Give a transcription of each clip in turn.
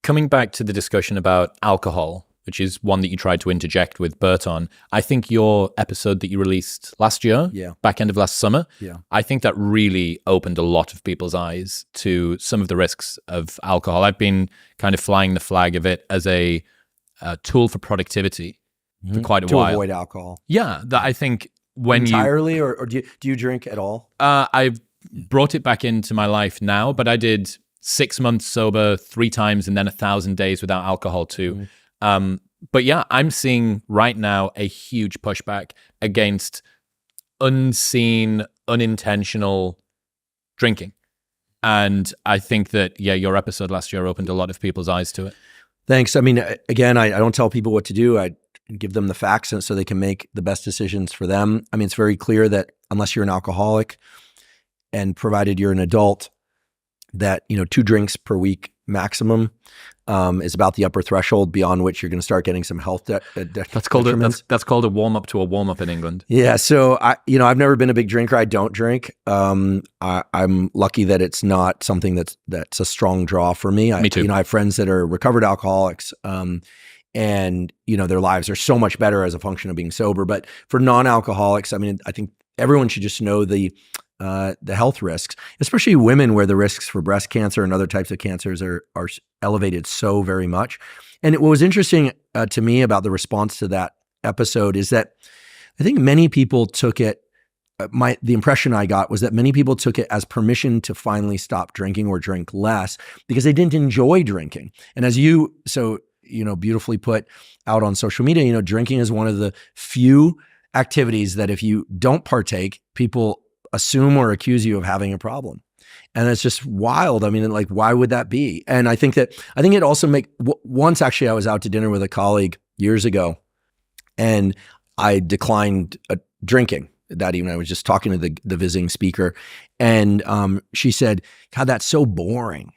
coming back to the discussion about alcohol, which is one that you tried to interject with Bert on, I think your episode that you released last year, back end of last summer, I think that really opened a lot of people's eyes to some of the risks of alcohol. I've been kind of flying the flag of it as a tool for productivity for quite a while. To avoid alcohol. Yeah, that I think when entirely, or do you drink at all? I've brought it back into my life now, but I did 6 months sober 3 times and then 1,000 days without alcohol too. But yeah, I'm seeing right now a huge pushback against unseen, unintentional drinking. And I think that, your episode last year opened a lot of people's eyes to it. Thanks. I mean, again, I don't tell people what to do. I give them the facts so they can make the best decisions for them. I mean, it's very clear that unless you're an alcoholic and provided you're an adult, that, 2 drinks per week maximum is about the upper threshold beyond which you're going to start getting some health that's called a warm up to a warm up in England. Yeah. So I've never been a big drinker. I don't drink. I'm lucky that it's not something that's a strong draw for me. Me too. I have friends that are recovered alcoholics, and their lives are so much better as a function of being sober. But for non-alcoholics, I mean, I think everyone should just know the health risks, especially women, where the risks for breast cancer and other types of cancers are elevated so very much. And what was interesting to me about the response to that episode is that I think many people took it, the impression I got was that many people took it as permission to finally stop drinking or drink less because they didn't enjoy drinking. And as you beautifully put out on social media, drinking is one of the few activities that if you don't partake, people assume or accuse you of having a problem. And it's just wild. I mean, like, why would that be? And I think it also once actually I was out to dinner with a colleague years ago and I declined drinking that evening. I was just talking to the visiting speaker and she said, God, that's so boring.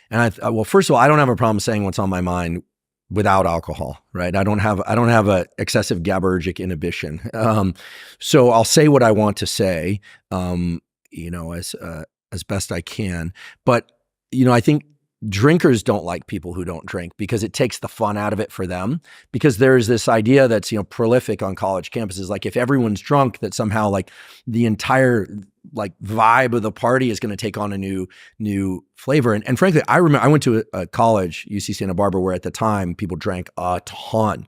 And I thought, well, first of all, I don't have a problem saying what's on my mind without alcohol, right? I don't have a excessive GABAergic inhibition. So I'll say what I want to say, as best I can. But, I think drinkers don't like people who don't drink because it takes the fun out of it for them. Because there's this idea that's, prolific on college campuses. Like if everyone's drunk, that somehow like the entire vibe of the party is going to take on a new flavor. And frankly, I remember I went to a college, UC Santa Barbara, where at the time people drank a ton.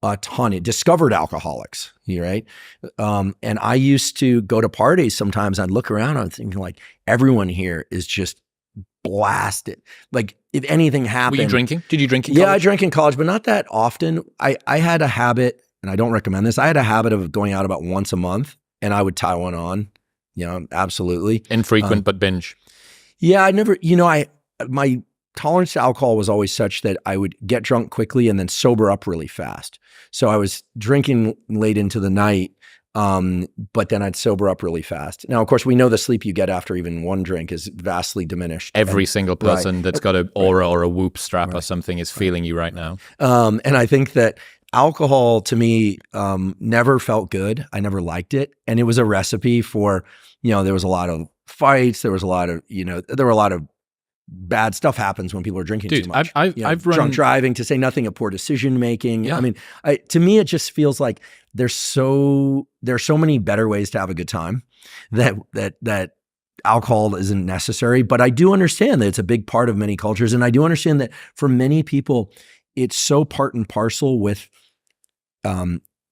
It discovered alcoholics, right? And I used to go to parties sometimes. I'd look around, I'm thinking like everyone here is just blasted. Like if anything happened. Were you drinking? Did you drink in college? Yeah, I drank in college, but not that often. I had a habit, and I don't recommend this. I had a habit of going out about once a month, and I would tie one on. Absolutely. Infrequent, but binge. Yeah, I never, my tolerance to alcohol was always such that I would get drunk quickly and then sober up really fast. So I was drinking late into the night, but then I'd sober up really fast. Now, of course, we know the sleep you get after even one drink is vastly diminished. Every single person that's got an aura or a whoop strap or something is feeling you right now. And I think that alcohol to me never felt good. I never liked it. And it was a recipe for, there was a lot of fights. There was a lot of, there were a lot of bad stuff happens when people are drinking too much. I've run drunk driving, to say nothing of poor decision making. Yeah. I mean, to me, it just feels like there's so many better ways to have a good time that alcohol isn't necessary. But I do understand that it's a big part of many cultures. And I do understand that for many people, it's so part and parcel with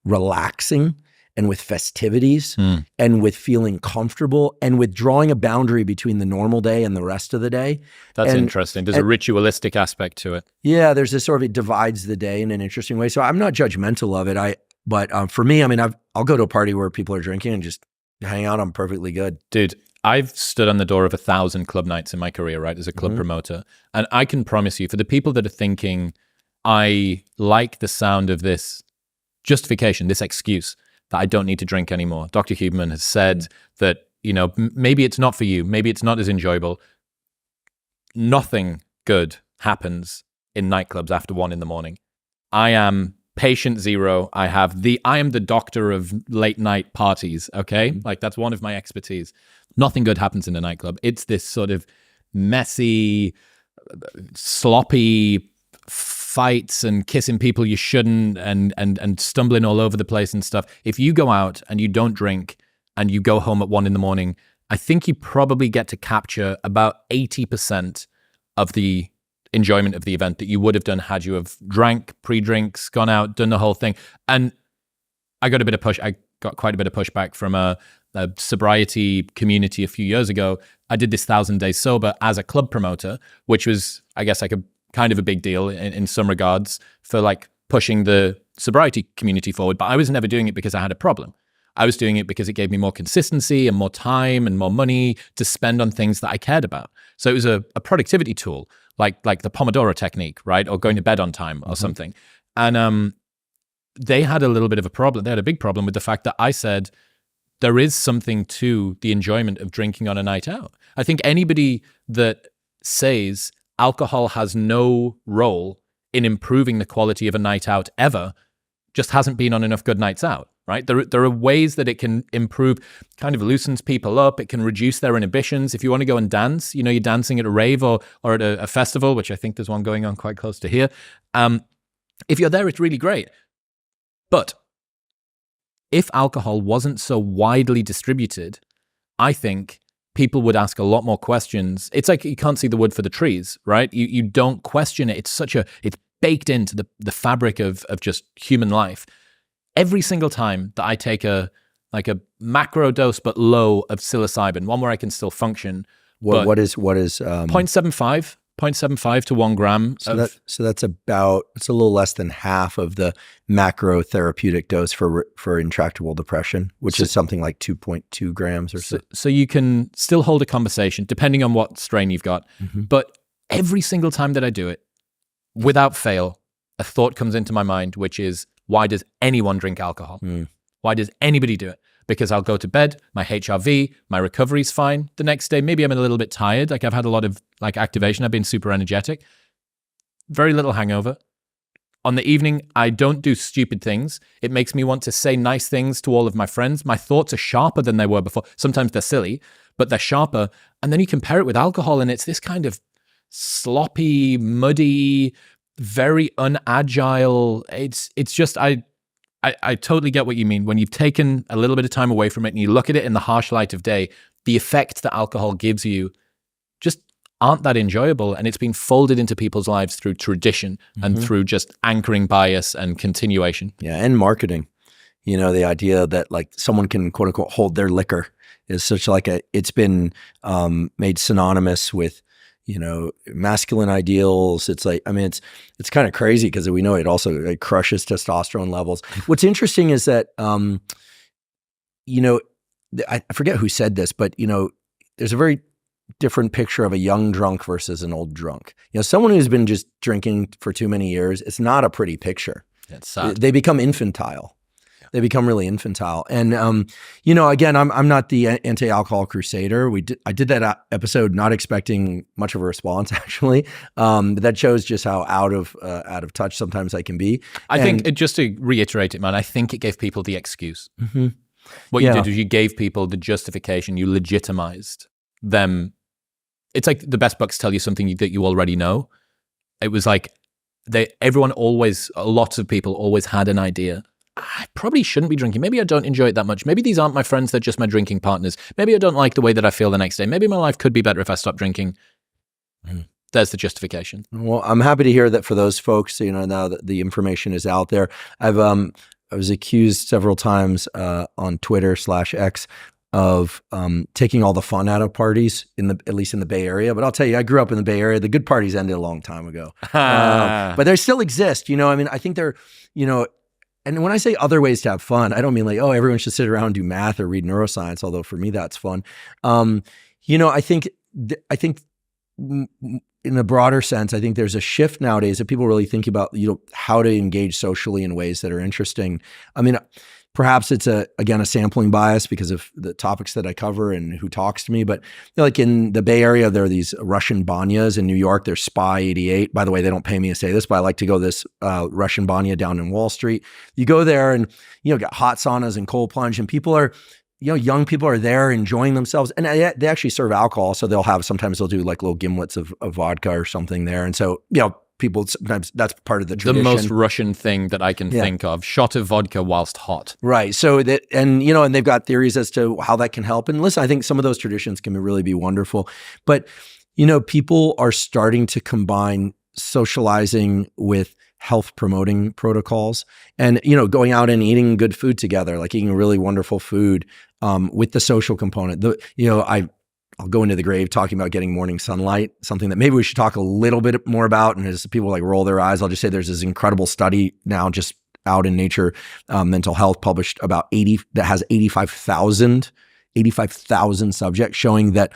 relaxing and with festivities and with feeling comfortable and with drawing a boundary between the normal day and the rest of the day. That's interesting. There's a ritualistic aspect to it. Yeah, there's this sort of, it divides the day in an interesting way. So I'm not judgmental of it. But for me, I mean, I'll go to a party where people are drinking and just hang out. I'm perfectly good. Dude, I've stood on the door of 1,000 club nights in my career, right, as a club promoter. And I can promise you, for the people that are thinking, I like the sound of this justification, this excuse that I don't need to drink anymore. Dr. Huberman has said that, maybe it's not for you. Maybe it's not as enjoyable. Nothing good happens in nightclubs after 1 a.m. I am patient zero. I am the doctor of late night parties. Okay. Like that's one of my expertise. Nothing good happens in a nightclub. It's this sort of messy, sloppy, fights and kissing people you shouldn't and stumbling all over the place and stuff. If you go out and you don't drink and you go home at 1 a.m, I think you probably get to capture about 80% of the enjoyment of the event that you would have done had you have drank, pre-drinks, gone out, done the whole thing. And I got quite a bit of pushback from a sobriety community a few years ago. I did this 1,000 days sober as a club promoter, which was, I guess, like a kind of a big deal in some regards for like pushing the sobriety community forward. But I was never doing it because I had a problem. I was doing it because it gave me more consistency and more time and more money to spend on things that I cared about. So it was a productivity tool, like the Pomodoro technique, right? Or going to bed on time or something. And they had a little bit of a problem. They had a big problem with the fact that I said, there is something to the enjoyment of drinking on a night out. I think anybody that says alcohol has no role in improving the quality of a night out ever just hasn't been on enough good nights out, right? There are ways that it can improve, kind of loosens people up. It can reduce their inhibitions. If you want to go and dance, you're dancing at a rave or at a festival, which I think there's one going on quite close to here. If you're there, it's really great. But if alcohol wasn't so widely distributed, I think people would ask a lot more questions. It's like you can't see the wood for the trees, right? You don't question it. It's baked into the fabric of just human life. Every single time that I take a macro dose but low of psilocybin, one where I can still function. What is 0.75 to 1 gram. So that's about, it's a little less than half of the macro therapeutic dose for intractable depression, which is something like 2.2 grams or so. So you can still hold a conversation depending on what strain you've got. But every single time that I do it, without fail, a thought comes into my mind, which is, why does anyone drink alcohol? Why does anybody do it? Because I'll go to bed, my HRV, my recovery's fine. The next day, maybe I'm a little bit tired. Like I've had a lot of activation. I've been super energetic. Very little hangover. On the evening, I don't do stupid things. It makes me want to say nice things to all of my friends. My thoughts are sharper than they were before. Sometimes they're silly, but they're sharper. And then you compare it with alcohol and it's this kind of sloppy, muddy, very unagile. It's just, I totally get what you mean. When you've taken a little bit of time away from it and you look at it in the harsh light of day, the effects that alcohol gives you just aren't that enjoyable. And it's been folded into people's lives through tradition and through just anchoring bias and continuation. Yeah, and marketing. The idea that like someone can quote unquote hold their liquor is such like it's been made synonymous with masculine ideals. It's like, I mean, it's kind of crazy because we know it also crushes testosterone levels. What's interesting is that, I forget who said this, but there's a very different picture of a young drunk versus an old drunk. Someone who's been just drinking for too many years, it's not a pretty picture. It's sad. They become infantile. They become really infantile. And, again, I'm not the anti-alcohol crusader. I did that episode not expecting much of a response, actually. But that shows just how out of touch sometimes I can be. I think, just to reiterate it, man, I think it gave people the excuse. What you did was you gave people the justification. You legitimized them. It's like the best books tell you something that you already know. It was like lots of people always had an idea. I probably shouldn't be drinking. Maybe I don't enjoy it that much. Maybe these aren't my friends. They're just my drinking partners. Maybe I don't like the way that I feel the next day. Maybe my life could be better if I stopped drinking. There's the justification. Well, I'm happy to hear that for those folks, now that the information is out there. I was accused several times on Twitter /X of taking all the fun out of parties at least in the Bay Area. But I'll tell you, I grew up in the Bay Area. The good parties ended a long time ago. But they still exist. I think they're, and when I say other ways to have fun, I don't mean like, oh, everyone should sit around and do math or read neuroscience, although for me that's fun. I think in a broader sense, I think there's a shift nowadays that people really think about, how to engage socially in ways that are interesting. I mean, perhaps it's a sampling bias because of the topics that I cover and who talks to me. But like in the Bay Area, there are these Russian banyas. In New York, there's Spy 88. By the way, they don't pay me to say this, but I like to go to this Russian banya down in Wall Street. You go there and, got hot saunas and cold plunge, and people are, young people are there enjoying themselves. And they actually serve alcohol. So sometimes they'll do like little gimlets of vodka or something there. And so, people, sometimes that's part of the The tradition. most Russian thing that I can think of. Shot of vodka whilst hot. Right. So that, and they've got theories as to how that can help. And listen, I think some of those traditions can really be wonderful. But, people are starting to combine socializing with health promoting protocols and, going out and eating good food together, like eating really wonderful food with the social component. I'll go into the grave talking about getting morning sunlight, something that maybe we should talk a little bit more about. And as people roll their eyes, I'll just say there's this incredible study now just out in Nature Mental Health published that has 85,000 subjects showing that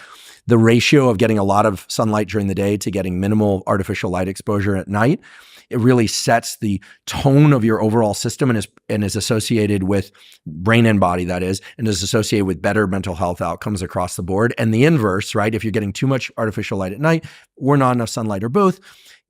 the ratio of getting a lot of sunlight during the day to getting minimal artificial light exposure at night, it really sets the tone of your overall system and is associated with brain and body, that is, and is associated with better mental health outcomes across the board. And the inverse, right? If you're getting too much artificial light at night or not enough sunlight or both,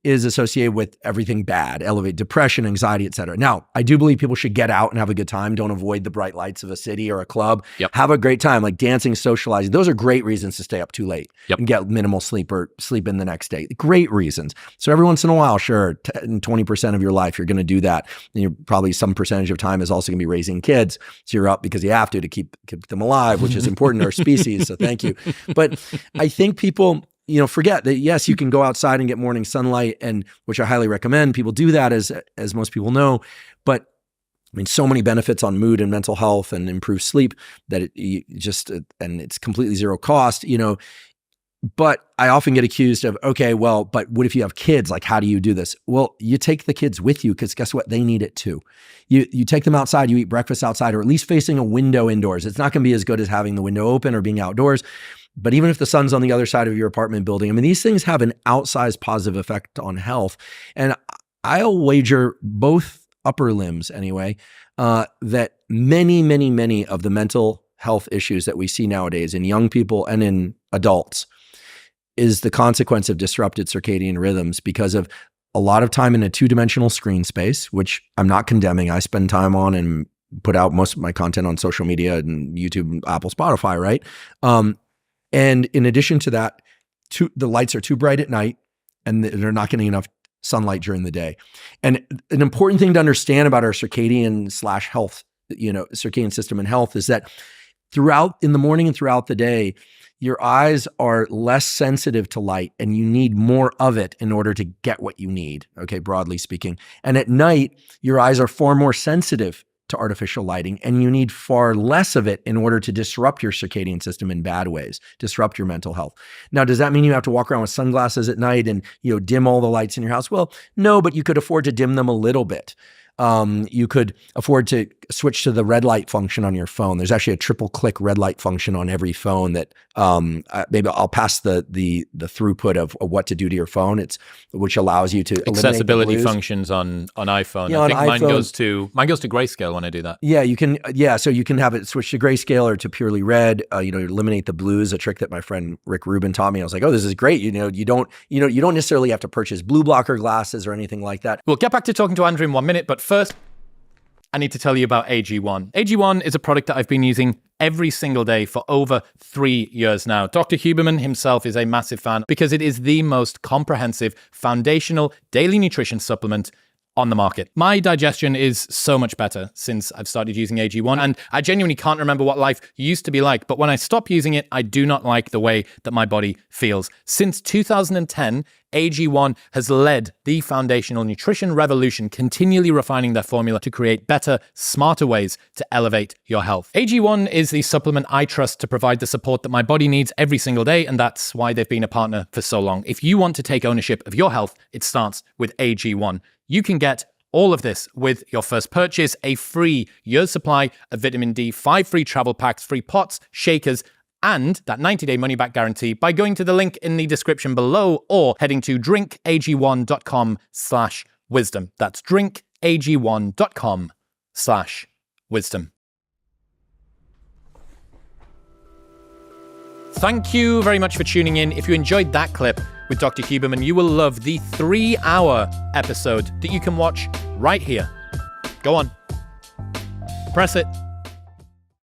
is associated with everything bad, elevated depression, anxiety, et cetera. Now, I do believe people should get out and have a good time. Don't avoid the bright lights of a city or a club. Yep. Have a great time, like dancing, socializing. Those are great reasons to stay up too late and get minimal sleep or sleep in the next day. Great reasons. So every once in a while, sure, 10, 20% of your life, you're going to do that. And you're probably some percentage of time is also going to be raising kids. So you're up because you have to keep them alive, which is important to our species. So thank you. But I think people forget that, yes, you can go outside and get morning sunlight, and which I highly recommend. People do that as most people know, but so many benefits on mood and mental health and improved sleep that and it's completely zero cost, but I often get accused of, okay, well, but what if you have kids? Like, how do you do this? Well, you take the kids with you because guess what? They need it too. You take them outside, you eat breakfast outside, or at least facing a window indoors. It's not going to be as good as having the window open or being outdoors. But even if the sun's on the other side of your apartment building, these things have an outsized positive effect on health. And I'll wager both upper limbs anyway, that many, many, many of the mental health issues that we see nowadays in young people and in adults is the consequence of disrupted circadian rhythms because of a lot of time in a two-dimensional screen space, which I'm not condemning. I spend time on and put out most of my content on social media and YouTube, Apple, Spotify, right? And in addition to that, the lights are too bright at night and they're not getting enough sunlight during the day. And an important thing to understand about our circadian/health, circadian system and health is that in the morning and throughout the day, your eyes are less sensitive to light and you need more of it in order to get what you need, okay, broadly speaking. And at night, your eyes are far more sensitive to artificial lighting, and you need far less of it in order to disrupt your circadian system in bad ways, disrupt your mental health. Now, does that mean you have to walk around with sunglasses at night and dim all the lights in your house? Well, no, but you could afford to dim them a little bit. You could afford to switch to the red light function on your phone. There's actually a triple click red light function on every phone that maybe I'll pass the throughput of what to do to your phone. Which allows you to accessibility functions on iPhone. I think mine goes to grayscale when I do that. Yeah, you can. Yeah, so you can have it switch to grayscale or to purely red. Eliminate the blues. A trick that my friend Rick Rubin taught me. I was like, oh, this is great. You don't necessarily have to purchase blue blocker glasses or anything like that. We'll get back to talking to Andrew in 1 minute, but first, I need to tell you about AG1. AG1 is a product that I've been using every single day for over 3 years now. Dr. Huberman himself is a massive fan because it is the most comprehensive foundational daily nutrition supplement on the market. My digestion is so much better since I've started using AG1, and I genuinely can't remember what life used to be like, but when I stop using it, I do not like the way that my body feels. Since 2010, AG1 has led the foundational nutrition revolution, continually refining their formula to create better, smarter ways to elevate your health. AG1 is the supplement I trust to provide the support that my body needs every single day, and that's why they've been a partner for so long. If you want to take ownership of your health, it starts with AG1. You can get all of this with your first purchase, a free year's supply of vitamin D, 5 free travel packs, free pots, shakers, and that 90-day money-back guarantee by going to the link in the description below or heading to drinkag1.com/wisdom. That's drinkag1.com/wisdom. Thank you very much for tuning in. If you enjoyed that clip with Dr. Huberman, you will love the 3-hour episode that you can watch right here. Go on. Press it.